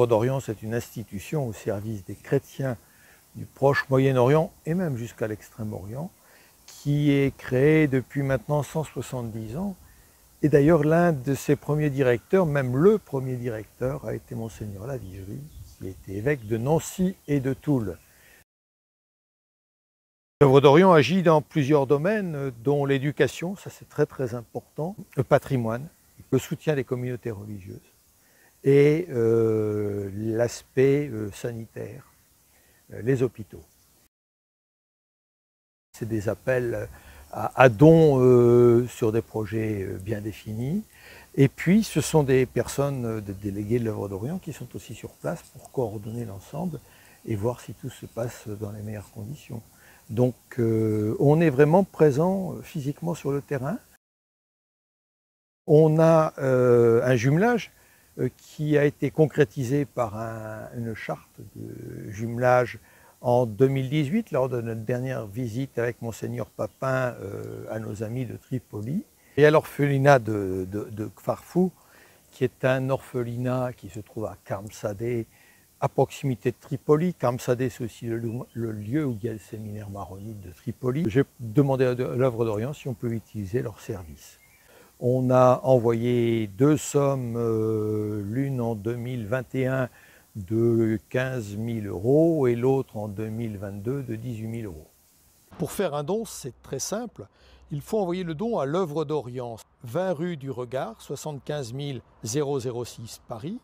l'œuvre d'Orient, c'est une institution au service des chrétiens du Proche-Moyen-Orient et même jusqu'à l'Extrême-Orient, qui est créée depuis maintenant 170 ans. Et d'ailleurs, l'un de ses premiers directeurs, même le premier directeur, a été Monseigneur Lavigerie, qui était évêque de Nancy et de Toul. L'œuvre d'Orient agit dans plusieurs domaines, dont l'éducation, ça c'est très important, le patrimoine, le soutien des communautés religieuses et l'aspect sanitaire, les hôpitaux. C'est des appels à dons sur des projets bien définis. Et puis, ce sont des personnes, des délégués de l'œuvre d'Orient qui sont aussi sur place pour coordonner l'ensemble et voir si tout se passe dans les meilleures conditions. Donc, on est vraiment présent physiquement sur le terrain. On a un jumelage qui a été concrétisé par une charte de jumelage en 2018, lors de notre dernière visite avec Monseigneur Papin à nos amis de Tripoli. Et à l'orphelinat de Kfarfou, qui est un orphelinat qui se trouve à Kharmsadeh, à proximité de Tripoli. Kharmsadeh, c'est aussi le lieu où il y a le séminaire maronite de Tripoli. J'ai demandé à l'œuvre d'Orient si on peut utiliser leur service. On a envoyé 2 sommes, l'une en 2021 de 15 000 € et l'autre en 2022 de 18 000 €. Pour faire un don, c'est très simple. Il faut envoyer le don à l'œuvre d'Orient, 20 rue du Regard, 75 006 Paris,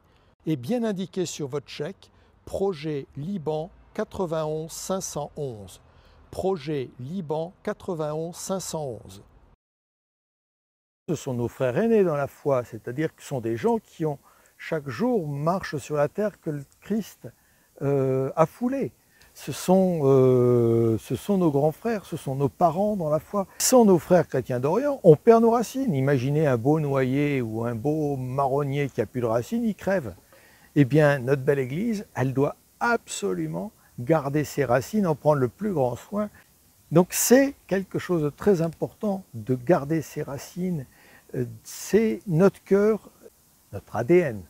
et bien indiqué sur votre chèque, projet Liban 91 511. Projet Liban 91 511. Ce sont nos frères aînés dans la foi, c'est-à-dire que ce sont des gens qui ont chaque jour marchent sur la terre que le Christ a foulée. Ce sont nos grands frères, ce sont nos parents dans la foi. Sans nos frères chrétiens d'Orient, on perd nos racines. Imaginez un beau noyer ou un beau marronnier qui n'a plus de racines, il crève. Eh bien, notre belle Église, elle doit absolument garder ses racines, en prendre le plus grand soin. Donc c'est quelque chose de très important de garder ses racines. C'est notre cœur, notre ADN.